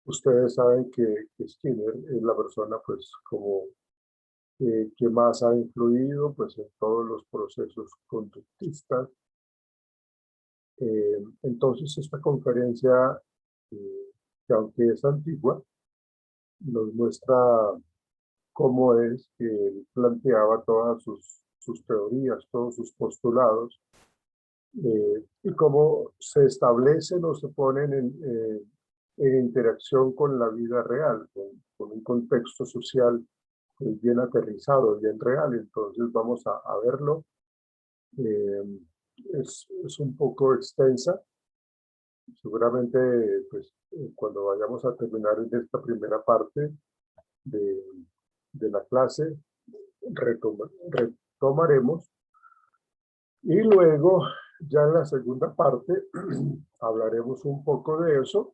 Ustedes saben que Skinner es la persona, pues, como que más ha influido, pues, en todos los procesos conductistas. Entonces, esta conferencia, que aunque es antigua, nos muestra cómo es que él planteaba todas sus teorías, todos sus postulados, y cómo se establecen o se ponen en interacción con la vida real, con un contexto social bien aterrizado, bien real. Entonces vamos a verlo. Eh, es un poco extensa. Seguramente, pues, cuando vayamos a terminar en esta primera parte de, de la clase, retomaremos, y luego ya en la segunda parte hablaremos un poco de eso,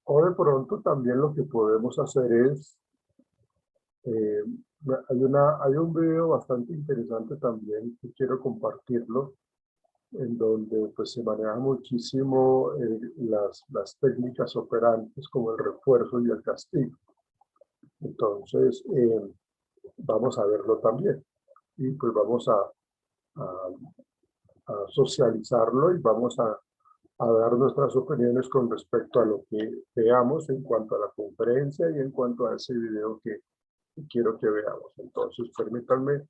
o de pronto también lo que podemos hacer es, eh, hay un video bastante interesante también que quiero compartirlo, en donde pues se maneja muchísimo las técnicas operantes como el refuerzo y el castigo. Entonces, vamos a verlo también. Y pues vamos a socializarlo y vamos a dar nuestras opiniones con respecto a lo que veamos en cuanto a la conferencia y en cuanto a ese video que quiero que veamos. Entonces, permítanme,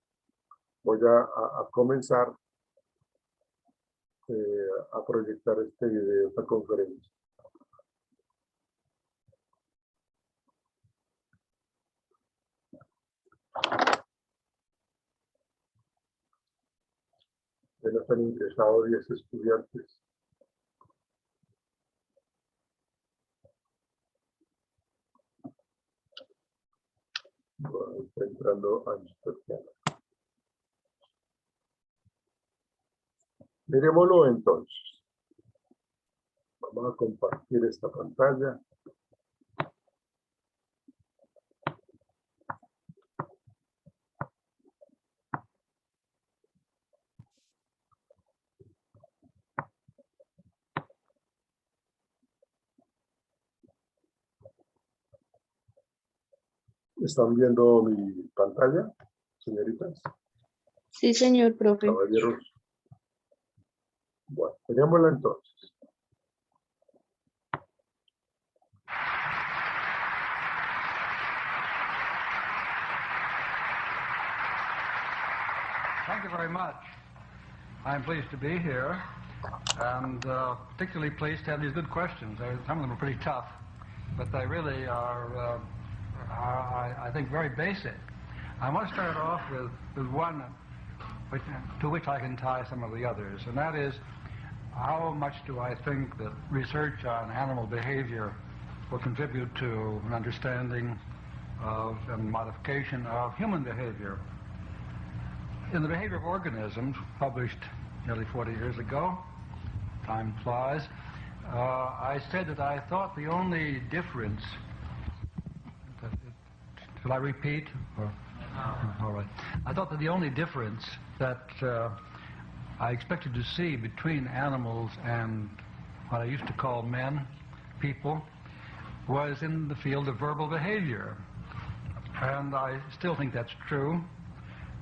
voy a comenzar a proyectar este video, esta conferencia. Ya nos han ingresado 10 estudiantes. Bueno, está entrando Amsterdam. Miremoslo entonces. Vamos a compartir esta pantalla. ¿Están viendo mi pantalla, señoritas? Sí, señor profe. Caballeros. Bueno, tenémosla entonces. Thank you very much. I'm pleased to be here, and particularly pleased to have these good questions. Some of them are pretty tough, but they really are I think, very basic. I want to start off with one to which I can tie some of the others, and that is, how much do I think that research on animal behavior will contribute to an understanding of and modification of human behavior? In the Behavior of Organisms, published nearly 40 years ago, time flies, I said that I thought the only difference, shall I repeat? Or, all right. I thought that the only difference that I expected to see between animals and what I used to call men, people, was in the field of verbal behavior. And I still think that's true.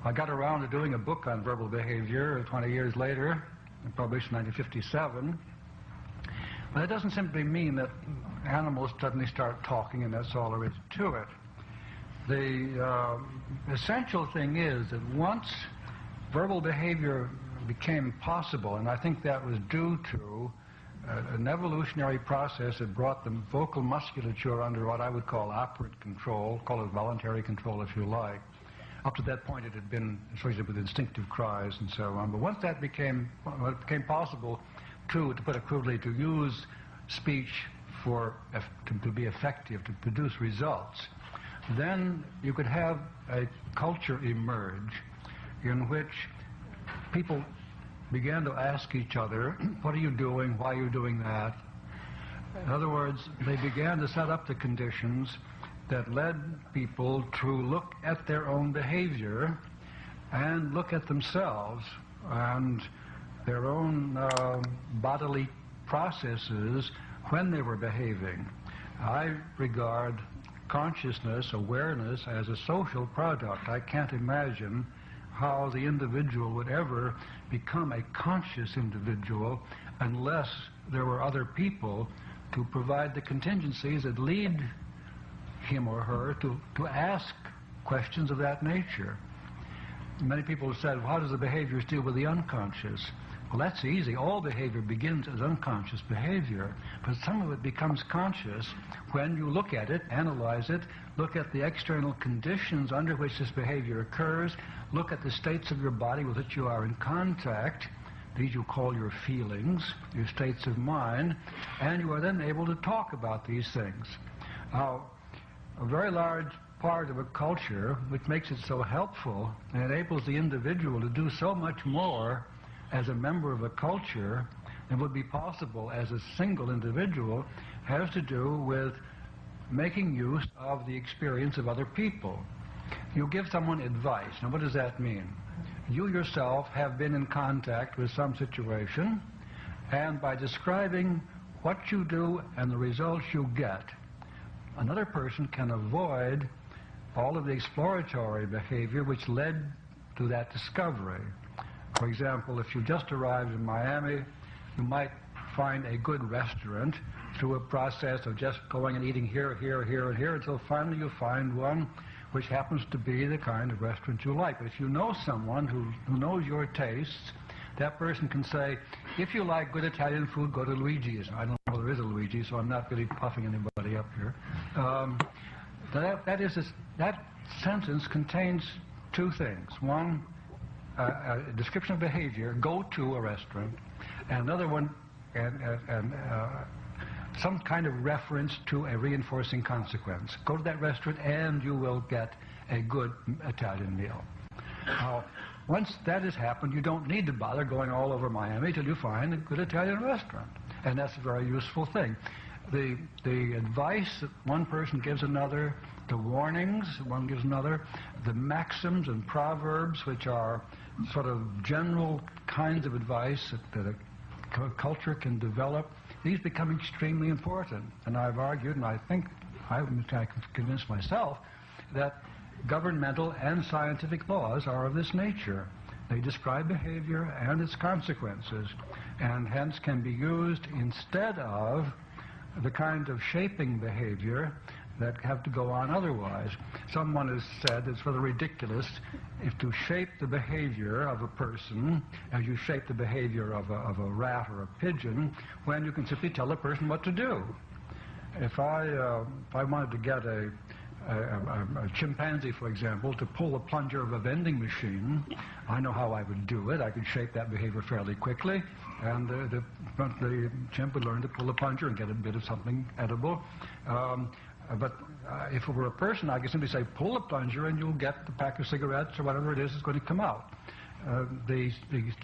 I got around to doing a book on verbal behavior 20 years later, published in 1957. But it doesn't simply mean that animals suddenly start talking and that's all there is to it. The essential thing is that once verbal behavior became possible, and I think that was due to an evolutionary process that brought the vocal musculature under what I would call operant control, call it voluntary control if you like. Up to that point it had been associated with instinctive cries and so on. But once that became possible to put it crudely, to use speech to be effective, to produce results, then you could have a culture emerge in which people began to ask each other, what are you doing, why are you doing that? In other words, they began to set up the conditions that led people to look at their own behavior and look at themselves and their own bodily processes when they were behaving. I regard consciousness, awareness, as a social product. I can't imagine how the individual would ever become a conscious individual unless there were other people to provide the contingencies that lead him or her to ask questions of that nature. Many people have said, well, how does the behaviors deal with the unconscious? Well, that's easy. All behavior begins as unconscious behavior, but some of it becomes conscious when you look at it, analyze it, look at the external conditions under which this behavior occurs, look at the states of your body with which you are in contact. These you call your feelings, your states of mind, and you are then able to talk about these things. Now, a very large part of a culture which makes it so helpful and enables the individual to do so much more as a member of a culture than would be possible as a single individual has to do with making use of the experience of other people. You give someone advice. Now, what does that mean? You yourself have been in contact with some situation, and by describing what you do and the results you get, another person can avoid all of the exploratory behavior which led to that discovery. For example, if you just arrived in Miami, you might find a good restaurant through a process of just going and eating here, here, here, and here, until finally you find one which happens to be the kind of restaurant you like. But if you know someone who knows your tastes, that person can say, if you like good Italian food, go to Luigi's. I don't know if there is a Luigi, so I'm not really puffing anybody up here. That sentence contains two things. One, a description of behavior, go to a restaurant, and another one, some kind of reference to a reinforcing consequence. Go to that restaurant and you will get a good Italian meal. Now, once that has happened, you don't need to bother going all over Miami till you find a good Italian restaurant. And that's a very useful thing. The advice that one person gives another, the warnings one gives another, the maxims and proverbs, which are sort of general kinds of advice that a culture can develop, these become extremely important. And I've argued, and I think I can convince myself, that governmental and scientific laws are of this nature. They describe behavior and its consequences, and hence can be used instead of the kind of shaping behavior that have to go on otherwise. Someone has said it's rather ridiculous if to shape the behavior of a person as you shape the behavior of a rat or a pigeon, when you can simply tell a person what to do. If I wanted to get a chimpanzee, for example, to pull a plunger of a vending machine, I know how I would do it. I could shape that behavior fairly quickly, and the chimp would learn to pull a plunger and get a bit of something edible. But if it were a person, I could simply say, pull a plunger and you'll get the pack of cigarettes or whatever it is that's going to come out. The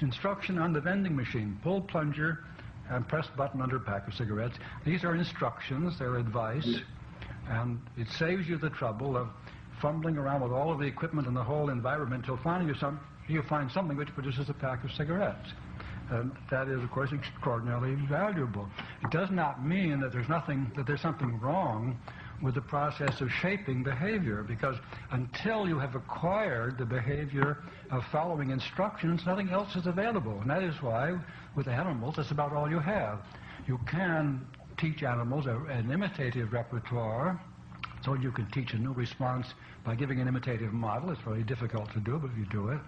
instruction on the vending machine, pull plunger and press button under a pack of cigarettes, these are instructions, they're advice, and it saves you the trouble of fumbling around with all of the equipment and the whole environment until finally you find something which produces a pack of cigarettes. And that is, of course, extraordinarily valuable. It does not mean that there's something wrong with the process of shaping behavior, because until you have acquired the behavior of following instructions, nothing else is available. And that is why, with animals, that's about all you have. You can teach animals an imitative repertoire, so you can teach a new response by giving an imitative model. It's very difficult to do, but if you do it,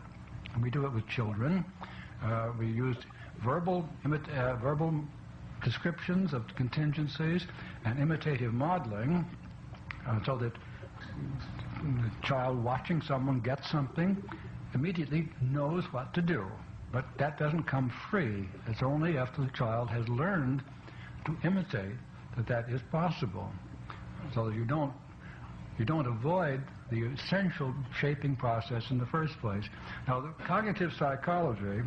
and we do it with children. We used verbal descriptions of contingencies and imitative modeling, so that the child watching someone get something immediately knows what to do. But that doesn't come free. It's only after the child has learned to imitate that is possible. So that you don't avoid the essential shaping process in the first place. Now, the cognitive psychology,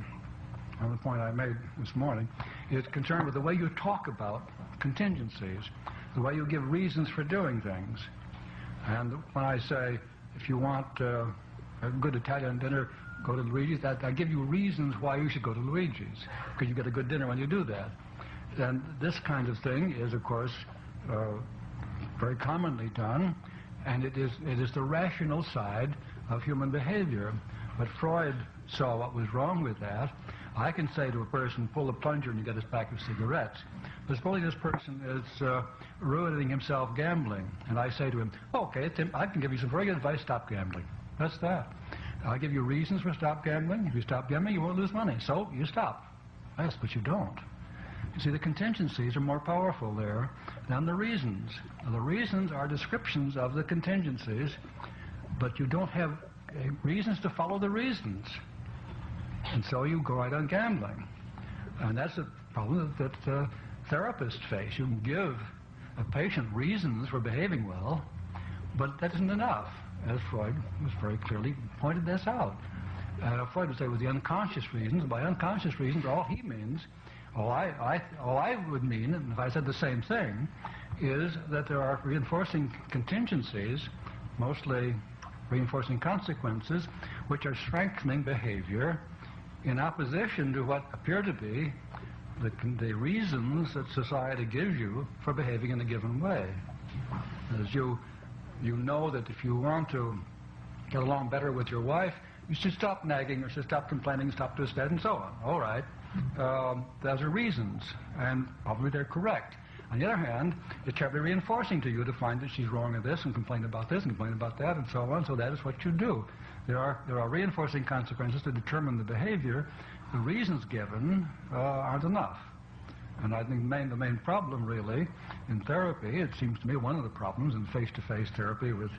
on the point I made this morning, is concerned with the way you talk about contingencies, the way you give reasons for doing things. And when I say, if you want a good Italian dinner, go to Luigi's, I give you reasons why you should go to Luigi's, because you get a good dinner when you do that. And this kind of thing is, of course, very commonly done, and it is the rational side of human behavior. But Freud saw what was wrong with that. I can say to a person, pull the plunger and you get his pack of cigarettes. But supposing this person is ruining himself gambling, and I say to him, okay, Tim, I can give you some very good advice, stop gambling. That's that. I'll give you reasons for stop gambling. If you stop gambling, you won't lose money. So you stop. Yes, but you don't. You see, the contingencies are more powerful there than the reasons. Now, the reasons are descriptions of the contingencies, but you don't have reasons to follow the reasons. And so you go right on gambling. And that's a problem that therapists face. You can give a patient reasons for behaving well, but that isn't enough, as Freud was very clearly pointed this out. Freud would say with the unconscious reasons. By unconscious reasons, all he means, all I would mean, and if I said the same thing, is that there are reinforcing contingencies, mostly reinforcing consequences, which are strengthening behavior in opposition to what appear to be the reasons that society gives you for behaving in a given way. As you know that if you want to get along better with your wife, you should stop nagging, or should stop complaining, stop to instead, and so on. All right. Those are reasons, and probably they're correct. On the other hand, it's terribly reinforcing to you to find that she's wrong in this, and complain about this, and complain about that, and so on. So that is what you do. There are reinforcing consequences to determine the behavior. The reasons given aren't enough. And I think the main problem, really, in therapy, it seems to me one of the problems in face-to-face therapy with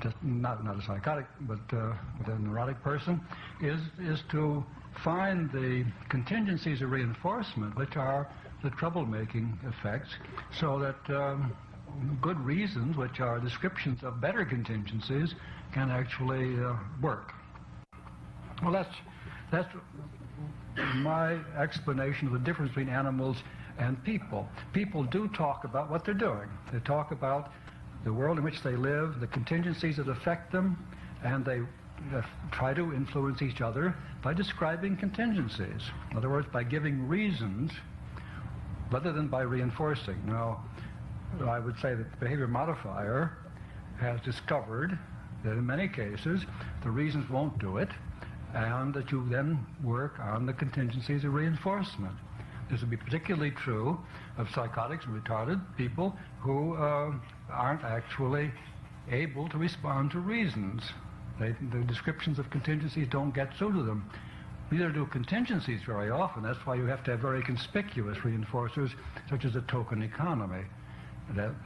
just not a psychotic, but with a neurotic person, is to find the contingencies of reinforcement, which are the troublemaking effects, so that good reasons, which are descriptions of better contingencies, can actually work. Well, that's my explanation of the difference between animals and people. People do talk about what they're doing. They talk about the world in which they live, the contingencies that affect them, and they try to influence each other by describing contingencies. In other words, by giving reasons rather than by reinforcing. Now, I would say that the behavior modifier has discovered that in many cases the reasons won't do it, and that you then work on the contingencies of reinforcement. This would be particularly true of psychotics and retarded people who aren't actually able to respond to reasons. The descriptions of contingencies don't get through to them. Neither do contingencies very often. That's why you have to have very conspicuous reinforcers, such as a token economy.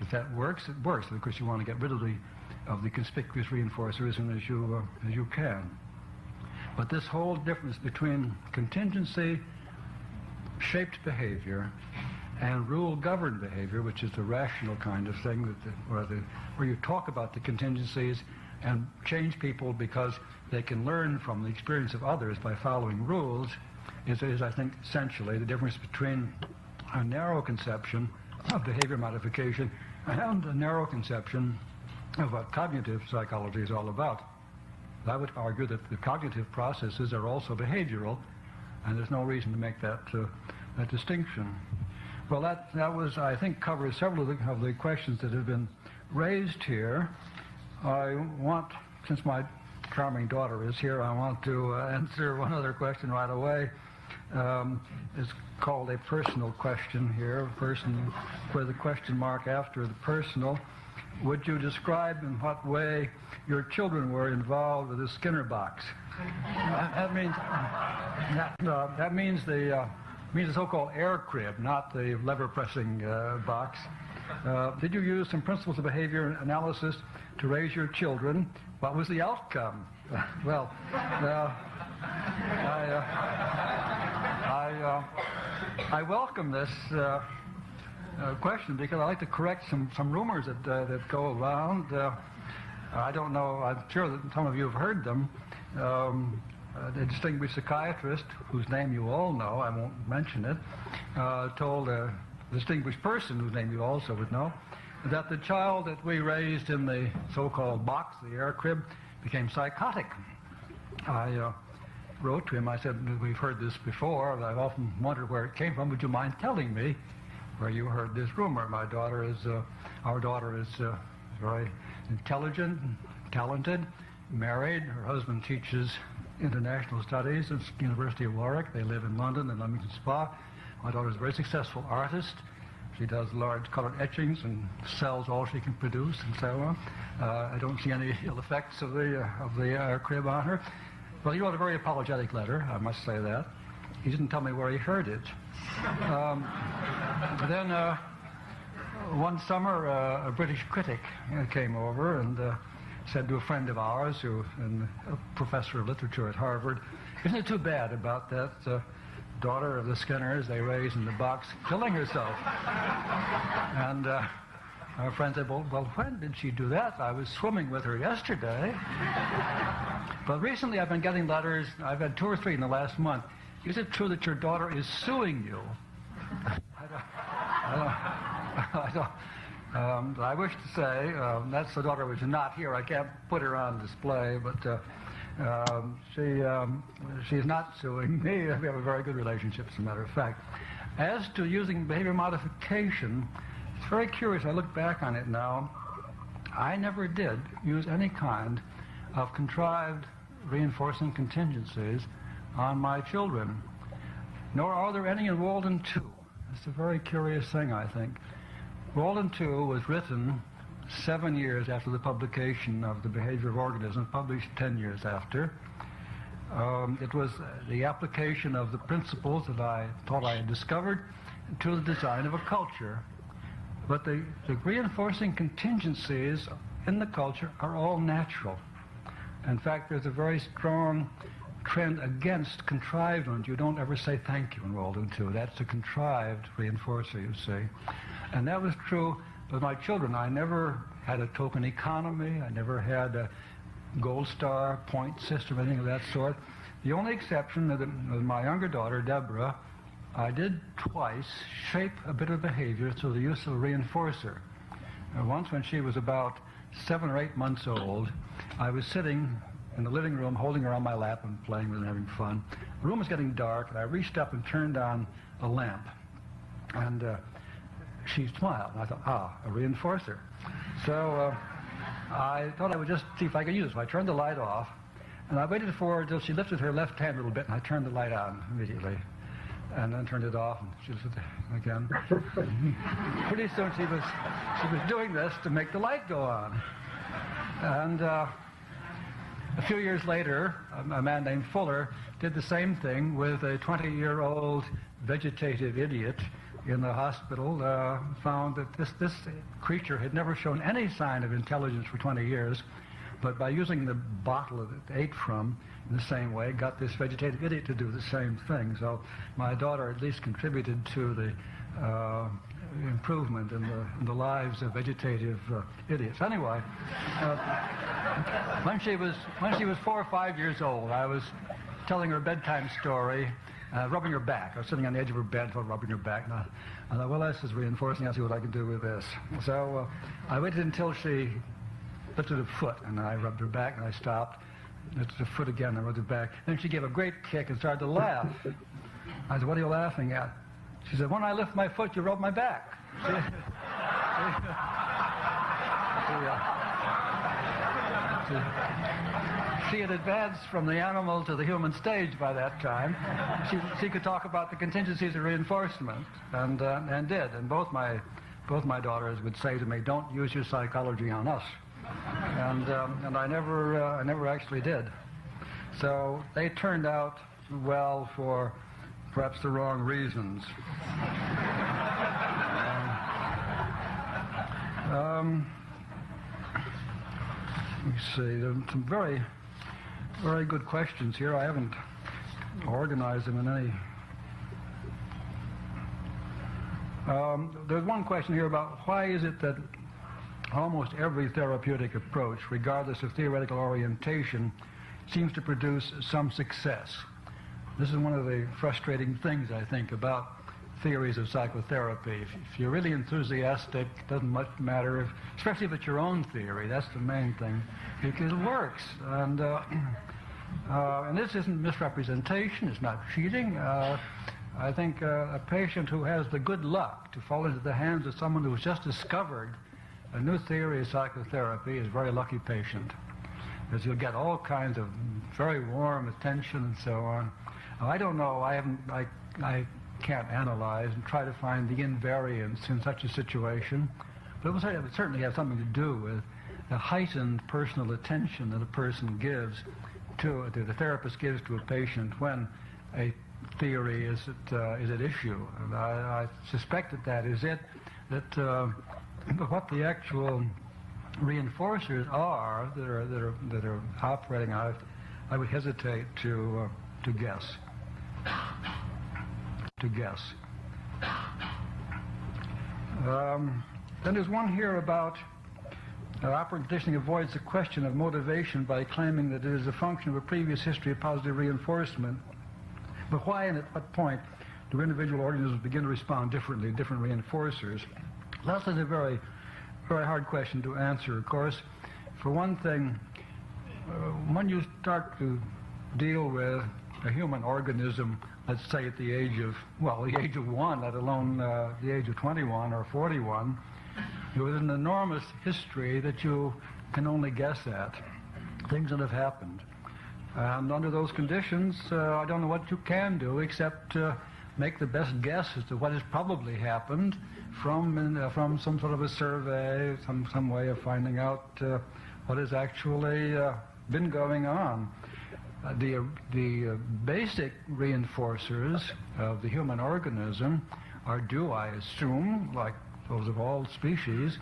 If that works, it works. Of course, you want to get rid of the conspicuous reinforcer as soon as you can. But this whole difference between contingency shaped behavior and rule-governed behavior, which is the rational kind of thing, where you talk about the contingencies and change people because they can learn from the experience of others by following rules, is I think, essentially the difference between a narrow conception of behavior modification and a narrow conception of what cognitive psychology is all about. I would argue that the cognitive processes are also behavioral, and there's no reason to make that distinction. Well, that was, I think, covers several of the questions that have been raised here. I want, since my charming daughter is here, I want to answer one other question right away. It's called a personal question here, person with a question mark after the personal. Would you describe in what way your children were involved with the Skinner box? That means the so-called air crib, not the lever pressing box. Did you use some principles of behavior analysis to raise your children? What was the outcome? Well, I welcome this question because I like to correct some rumors that go around. I don't know, I'm sure that some of you have heard them. A distinguished psychiatrist, whose name you all know, I won't mention it, told a distinguished person whose name you also would know, that the child that we raised in the so-called box, the air crib, became psychotic. wrote to him, I said, we've heard this before, and I've often wondered where it came from. Would you mind telling me where you heard this rumor? Our daughter is very intelligent, talented, married. Her husband teaches international studies at the University of Warwick. They live in London and Leamington Spa. My daughter is a very successful artist. She does large colored etchings and sells all she can produce and so on. I don't see any ill effects of the crib on her. Well, he wrote a very apologetic letter, I must say that. He didn't tell me where he heard it. Then one summer, a British critic came over and said to a friend of ours, a professor of literature at Harvard, isn't it too bad about that daughter of the Skinners they raised in the box killing herself? And our friend said, well, when did she do that? I was swimming with her yesterday. But recently I've been getting letters. I've had 2 or 3 in the last month. Is it true that your daughter is suing you? I wish to say, that's the daughter which is not here. I can't put her on display, but she's not suing me. We have a very good relationship, as a matter of fact. As to using behavior modification, it's very curious. I look back on it now. I never did use any kind of contrived reinforcing contingencies on my children, nor are there any in Walden 2. It's a very curious thing, I think. Walden 2 was written 7 years after the publication of The Behavior of Organisms, published 10 years after. It was the application of the principles that I thought I had discovered to the design of a culture. But the reinforcing contingencies in the culture are all natural. In fact, there's a very strong trend against contrived ones. You don't ever say thank you in Walden 2. That's a contrived reinforcer, you see. And that was true with my children. I never had a token economy. I never had a gold star point system, anything of that sort. The only exception was my younger daughter, Deborah. I did twice shape a bit of behavior through the use of a reinforcer. Once when she was about 7 or 8 months old, I was sitting in the living room holding her on my lap and playing with her and having fun. The room was getting dark, and I reached up and turned on a lamp. And she smiled, and I thought, a reinforcer. So I thought I would just see if I could use it. So I turned the light off, and I waited for her until she lifted her left hand a little bit, and I turned the light on immediately. And then turned it off, and she lifted it again. Pretty soon she was doing this to make the light go on. And a few years later, a man named Fuller did the same thing with a 20-year-old vegetative idiot in the hospital, found that this creature had never shown any sign of intelligence for 20 years, but by using the bottle that it ate from in the same way, got this vegetative idiot to do the same thing. So my daughter at least contributed to the improvement in the lives of vegetative idiots. Anyway, when she was 4 or 5 years old, I was telling her a bedtime story, rubbing her back. I was sitting on the edge of her bed, rubbing her back. And I thought, well, this is reinforcing. I'll see what I can do with this. So I waited until she lifted a foot, and I rubbed her back, and I stopped. Lifted her foot again, and I rubbed her back. Then she gave a great kick and started to laugh. I said, what are you laughing at? She said, when I lift my foot, you rub my back. She had advanced from the animal to the human stage by that time. She could talk about the contingencies of reinforcement, and did. And both my daughters would say to me, don't use your psychology on us. And I never actually did. So they turned out well for perhaps the wrong reasons. Let me see. There are some very, very good questions here. I haven't organized them in any. There's one question here about why is it that almost every therapeutic approach, regardless of theoretical orientation, seems to produce some success. This is one of the frustrating things, I think, about theories of psychotherapy. If you're really enthusiastic, it doesn't much matter, especially if it's your own theory. That's the main thing. It works. And And this isn't misrepresentation, it's not cheating. I think a patient who has the good luck to fall into the hands of someone who's just discovered a new theory of psychotherapy is a very lucky patient, because you'll get all kinds of very warm attention and so on. I don't know, I can't analyze and try to find the invariance in such a situation, but it would certainly have something to do with the heightened personal attention that a person gives to, the therapist gives to a patient when a theory is at issue. And I suspect that is it, that what the actual reinforcers are that are operating on it, I would hesitate to guess. Then there's one here about operant conditioning avoids the question of motivation by claiming that it is a function of a previous history of positive reinforcement. But why and at what point do individual organisms begin to respond differently to different reinforcers? That's a very, very hard question to answer, of course. For one thing, when you start to deal with a human organism, let's say at the age of 1, let alone the age of 21 or 41, there is an enormous history that you can only guess at, things that have happened. And under those conditions, I don't know what you can do except make the best guess as to what has probably happened from some sort of a survey, some way of finding out what has actually been going on. The basic reinforcers of the human organism are due, I assume, like those of all species,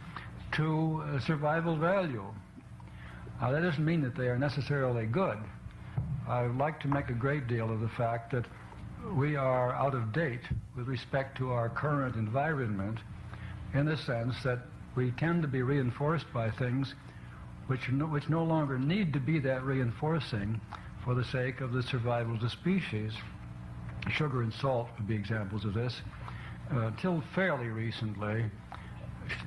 to survival value. Now, that doesn't mean that they are necessarily good. I would like to make a great deal of the fact that we are out of date with respect to our current environment, in the sense that we tend to be reinforced by things which no longer need to be that reinforcing for the sake of the survival of the species. Sugar and salt would be examples of this. Till fairly recently,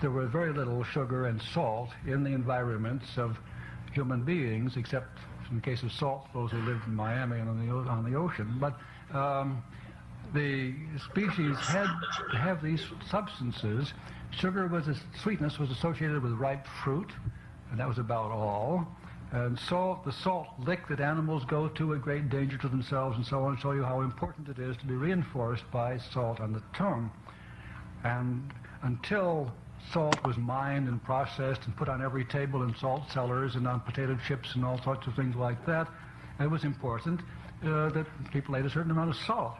there was very little sugar and salt in the environments of human beings, except in the case of salt, those who lived in Miami and on the ocean. But the species had to have these substances. Sweetness was associated with ripe fruit, and that was about all. And the salt lick that animals go to at great danger to themselves and so on, show you how important it is to be reinforced by salt on the tongue. And until salt was mined and processed and put on every table in salt cellars and on potato chips and all sorts of things like that, it was important that people ate a certain amount of salt.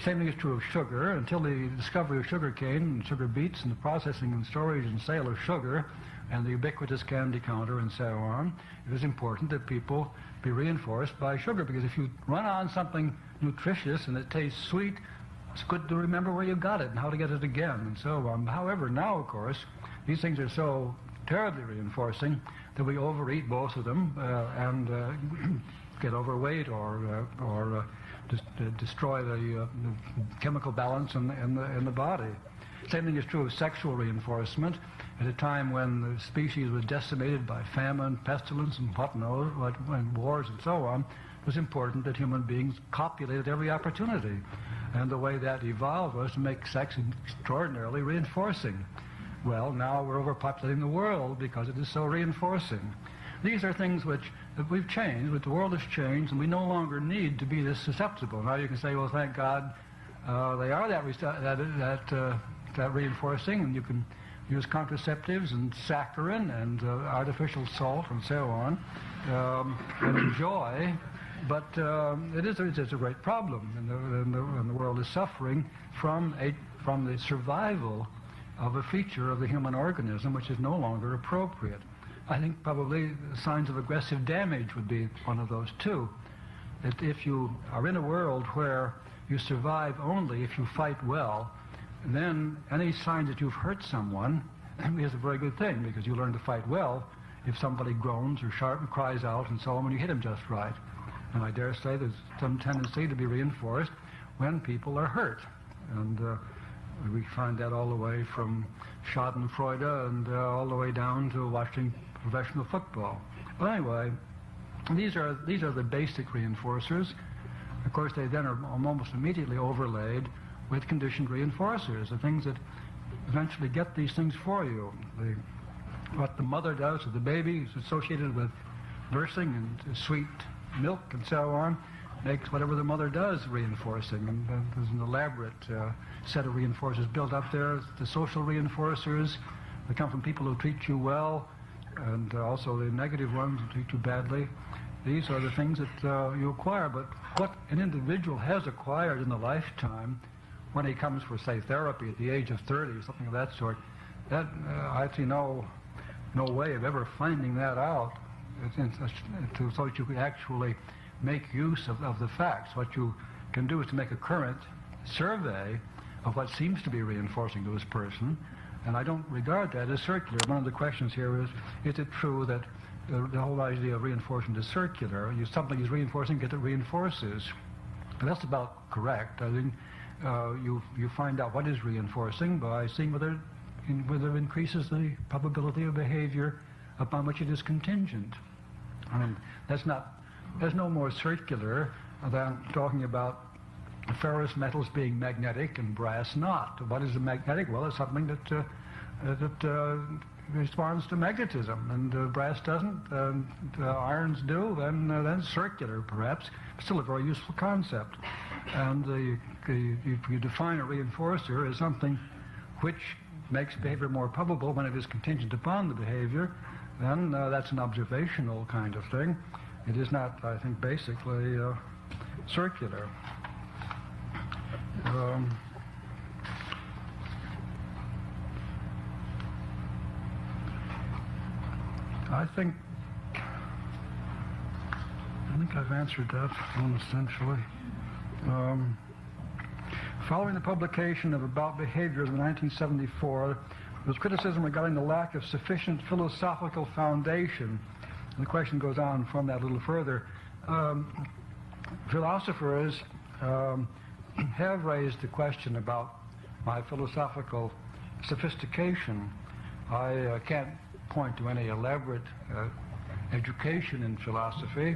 Same thing is true of sugar. Until the discovery of sugar cane and sugar beets and the processing and storage and sale of sugar and the ubiquitous candy counter and so on, it was important that people be reinforced by sugar, because if you run on something nutritious and it tastes sweet, it's good to remember where you got it and how to get it again and so on. However, now, of course, these things are so terribly reinforcing that we overeat both of them and get overweight or destroy the chemical balance in the body. Same thing is true of sexual reinforcement. At a time when the species was decimated by famine, pestilence, and and wars and so on, it was important that human beings copulated every opportunity. And the way that evolved was to make sex extraordinarily reinforcing. Well, now we're overpopulating the world because it is so reinforcing. These are things which we've changed, but the world has changed, and we no longer need to be this susceptible. Now you can say, well, thank God they are that reinforcing, and you can use contraceptives and saccharin and artificial salt and so on, and enjoy. But it's a great problem, and the world is suffering from the survival of a feature of the human organism which is no longer appropriate. I think probably signs of aggressive damage would be one of those too. That if you are in a world where you survive only if you fight well, then any sign that you've hurt someone is a very good thing, because you learn to fight well if somebody groans or cries out and so on when you hit him just right. And I dare say there's some tendency to be reinforced when people are hurt. And we find that all the way from Schadenfreude and all the way down to watching professional football. But anyway, These are the basic reinforcers. Of course, they then are almost immediately overlaid with conditioned reinforcers, the things that eventually get these things for you. What the mother does to the baby is associated with nursing and sweet milk and so on, makes whatever the mother does reinforcing. And there's an elaborate set of reinforcers built up there. The social reinforcers that come from people who treat you well, and also the negative ones who treat you badly. These are the things that you acquire. But what an individual has acquired in the lifetime, when he comes for, say, therapy at the age of 30 or something of that sort, that I see no way of ever finding that out, so that you could actually make use of the facts. What you can do is to make a current survey of what seems to be reinforcing to this person, and I don't regard that as circular. One of the questions here is it true that the whole idea of reinforcement is circular? Something is reinforcing because it reinforces. And that's about correct. I think you find out what is reinforcing by seeing whether it increases the probability of behavior upon which it is contingent. I mean, that's no more circular than talking about ferrous metals being magnetic and brass not. What is a magnetic? Well, it's something that responds to magnetism, and brass doesn't, and irons do, then circular perhaps, but still a very useful concept. And if you define a reinforcer as something which makes behavior more probable when it is contingent upon the behavior, then that's an observational kind of thing. It is not, I think, basically circular. I think I've answered that one essentially. Following the publication of About Behaviors in 1974, there was criticism regarding the lack of sufficient philosophical foundation. And the question goes on from that a little further. Philosophers have raised the question about my philosophical sophistication. I can't point to any elaborate education in philosophy,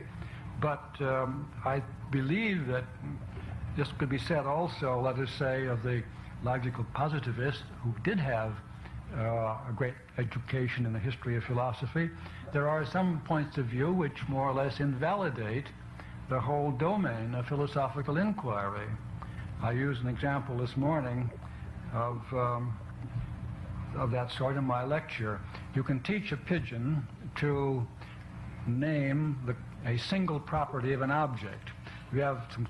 but I believe that this could be said also, let us say, of the logical positivists who did have a great education in the history of philosophy. There are some points of view which more or less invalidate the whole domain of philosophical inquiry. I used an example this morning of that sort in my lecture. You can teach a pigeon to name a single property of an object. We have some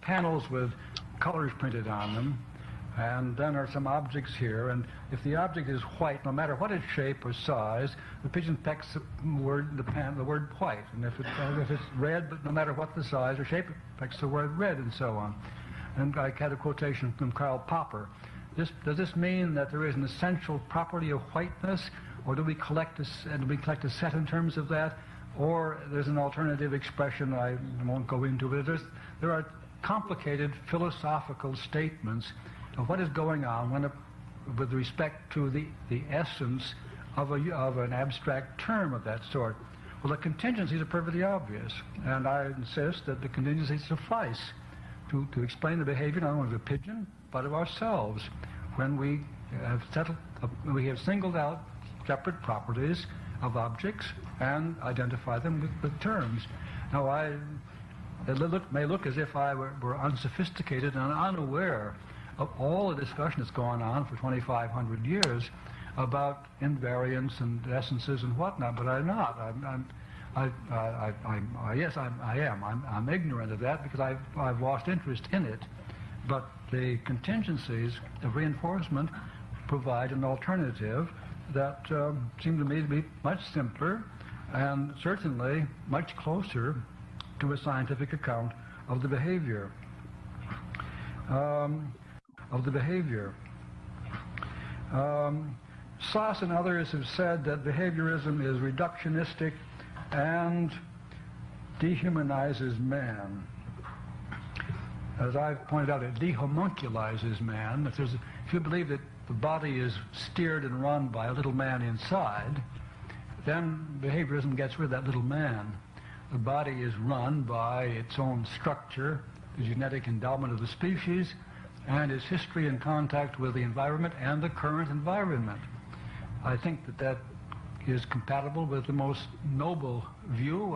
panels with colors printed on them, and then are some objects here, and if the object is white, no matter what its shape or size, the pigeon pecks the word white, and if it's red, but no matter what the size or shape, it pecks the word red, and so on. And I had a quotation from Karl Popper. Does this mean that there is an essential property of whiteness, or do we collect a set in terms of that, or there's an alternative expression I won't go into, but there are complicated philosophical statements of what is going on with respect to the essence of an abstract term of that sort. Well, the contingencies are perfectly obvious, and I insist that the contingencies suffice to explain the behavior not only of the pigeon, but of ourselves, when we have singled out separate properties of objects and identify them with terms. Now, it may look as if I were unsophisticated and unaware of all the discussion that's gone on for 2,500 years about invariants and essences and whatnot, but I'm not. Yes, I am. I'm ignorant of that because I've lost interest in it. But the contingencies of reinforcement provide an alternative that seemed to me to be much simpler and certainly much closer to a scientific account of the behavior. Sauss and others have said that behaviorism is reductionistic and dehumanizes man. As I've pointed out, it dehomunculizes man. If you believe that the body is steered and run by a little man inside, then behaviorism gets rid of that little man. the body is run by its own structure, the genetic endowment of the species, and its history and contact with the environment and the current environment. I think that that is compatible with the most noble view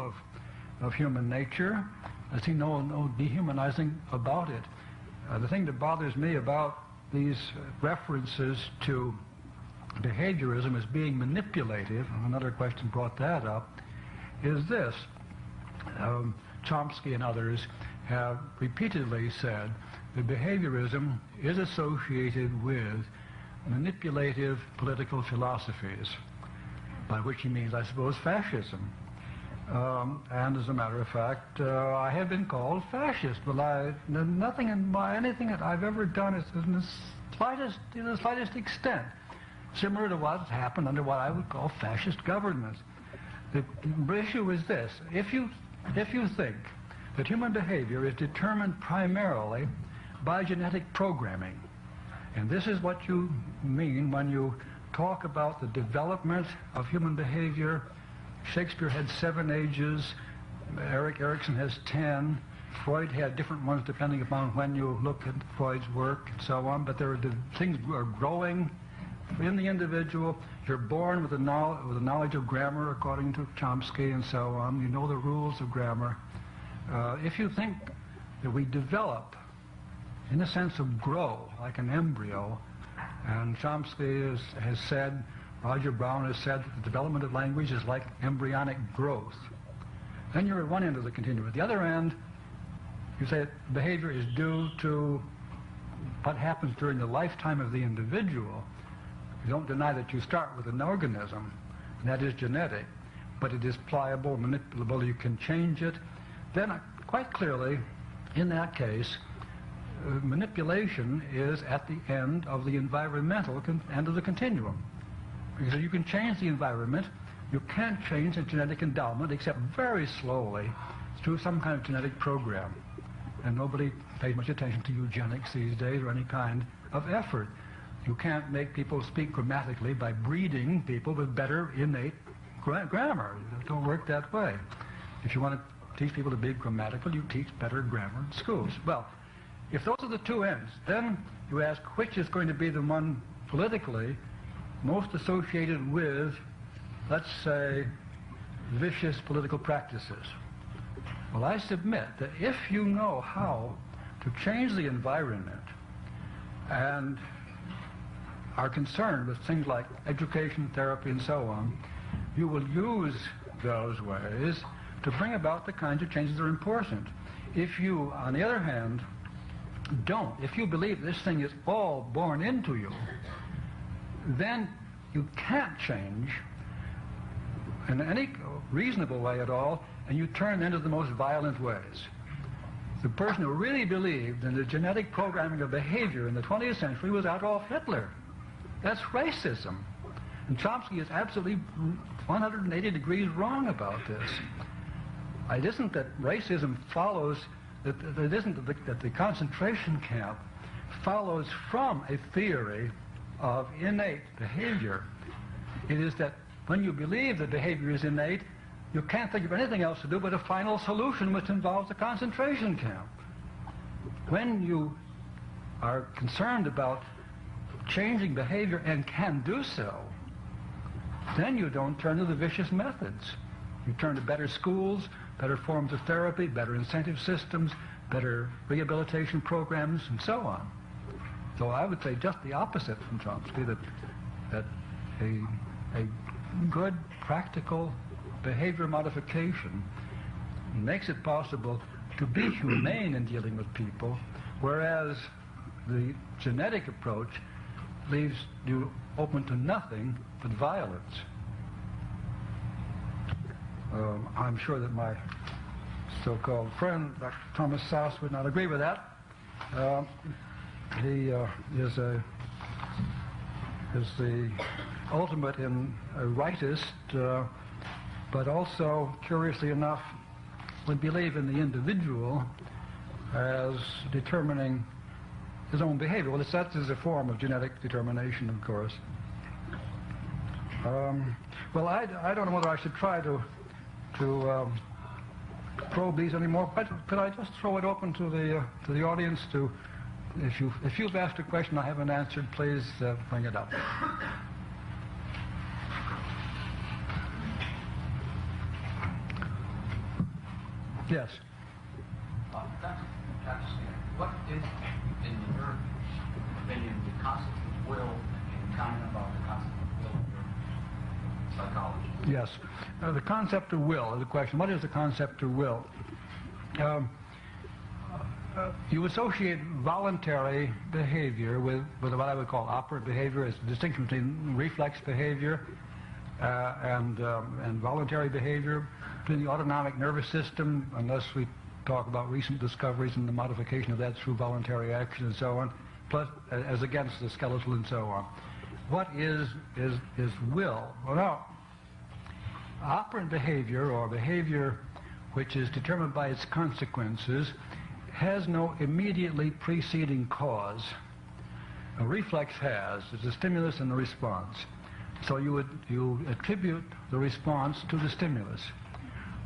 of human nature. I see no dehumanizing about it. The thing that bothers me about these references to behaviorism as being manipulative, and another question brought that up, is this. Chomsky and others have repeatedly said that behaviorism is associated with manipulative political philosophies, by which he means, I suppose, fascism. And as a matter of fact, I have been called fascist, but nothing in anything that I've ever done is in the slightest extent similar to what's happened under what I would call fascist governments. The issue is this: if you think that human behavior is determined primarily by genetic programming, and this is what you mean when you talk about the development of human behavior. Shakespeare had 7 ages, Erik Erikson has 10, Freud had different ones depending upon when you look at Freud's work and so on, but there are things are growing in the individual. You're born with a knowledge of grammar according to Chomsky and so on. You know the rules of grammar. If you think that we develop in the sense of grow like an embryo, and Chomsky has said, Roger Brown has said that the development of language is like embryonic growth, then you're at one end of the continuum. At the other end, you say that behavior is due to what happens during the lifetime of the individual. You don't deny that you start with an organism, and that is genetic, but it is pliable, manipulable, you can change it. Then quite clearly, in that case, manipulation is at the end of the environmental end of the continuum. Because you can change the environment, you can't change the genetic endowment except very slowly through some kind of genetic program. And nobody pays much attention to eugenics these days or any kind of effort. You can't make people speak grammatically by breeding people with better innate grammar. It don't work that way. If you want to teach people to be grammatical, you teach better grammar in schools. Well, if those are the two ends, then you ask which is going to be the one politically most associated with, let's say, vicious political practices. Well, I submit that if you know how to change the environment and are concerned with things like education, therapy, and so on, you will use those ways to bring about the kinds of changes that are important. If you, on the other hand, don't, if you believe this thing is all born into you, then you can't change in any reasonable way at all, and you turn into the most violent ways. The person who really believed in the genetic programming of behavior in the 20th century was Adolf Hitler. That's racism. And Chomsky is absolutely 180 degrees wrong about this. It isn't that racism follows, that it isn't that the concentration camp follows from a theory of innate behavior. It is that when you believe that behavior is innate, you can't think of anything else to do but a final solution which involves a concentration camp. When you are concerned about changing behavior and can do so, then you don't turn to the vicious methods. You turn to better schools, better forms of therapy, better incentive systems, better rehabilitation programs, and so on. So I would say just the opposite from Chomsky, that a good practical behavior modification makes it possible to be humane in dealing with people, whereas the genetic approach leaves you open to nothing but violence. I'm sure that my so-called friend, Dr. Thomas Sass, would not agree with that. He is the ultimate in a rightist, but also, curiously enough, would believe in the individual as determining his own behavior. Well, that is a form of genetic determination, of course. Well, I don't know whether I should try to probe these anymore, but could I just throw it open to the audience to, if you've asked a question I haven't answered, please bring it up. Yes. What is, in your opinion, the concept of will, and comment about the concept of will in psychology? Yes. The concept of will is a question. What is the concept of will? You associate voluntary behavior with what I would call operant behavior. As a distinction between reflex behavior and voluntary behavior, between the autonomic nervous system, unless we talk about recent discoveries and the modification of that through voluntary action and so on, plus as against the skeletal and so on. What is will? Well, now, operant behavior, or behavior which is determined by its consequences, has no immediately preceding cause. A reflex has. It's a stimulus and a response. So you attribute the response to the stimulus.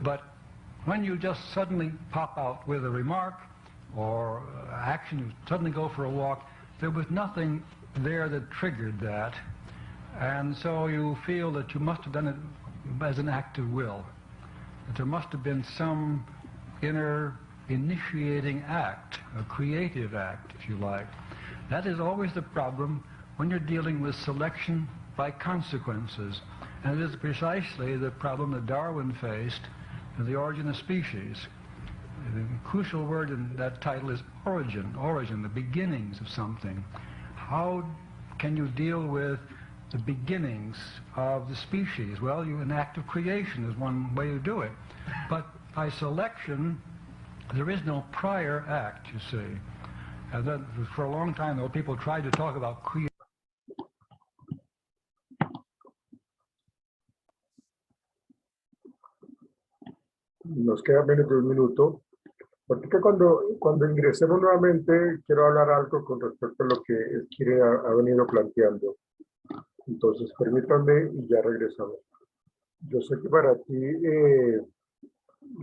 But when you just suddenly pop out with a remark or action, you suddenly go for a walk, there was nothing there that triggered that. And so you feel that you must have done it as an act of will. That there must have been some inner initiating act, a creative act, if you like. That is always the problem when you're dealing with selection by consequences. And it is precisely the problem that Darwin faced in The Origin of Species. The crucial word in that title is origin, the beginnings of something. How can you deal with the beginnings of the species? Well, an act of creation is one way to do it. But by selection, there is no prior act, you see. And then for a long time, though, people tried to talk about creation. Nos queda menos de un minuto, porque cuando ingresemos nuevamente quiero hablar algo con respecto a lo que Skinner ha venido planteando. Entonces permítanme y ya regresamos. Yo sé que para ti,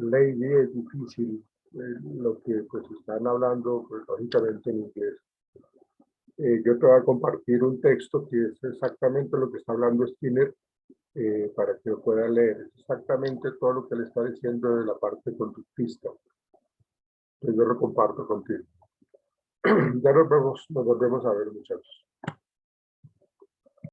Lady, es difícil lo que pues están hablando, pues, lógicamente en inglés. Yo te voy a compartir un texto que es exactamente lo que está hablando Skinner, para que lo puedan leer. Es exactamente todo lo que le está diciendo de la parte conductista. Entonces yo lo comparto contigo. Ya nos volvemos a ver, muchachos.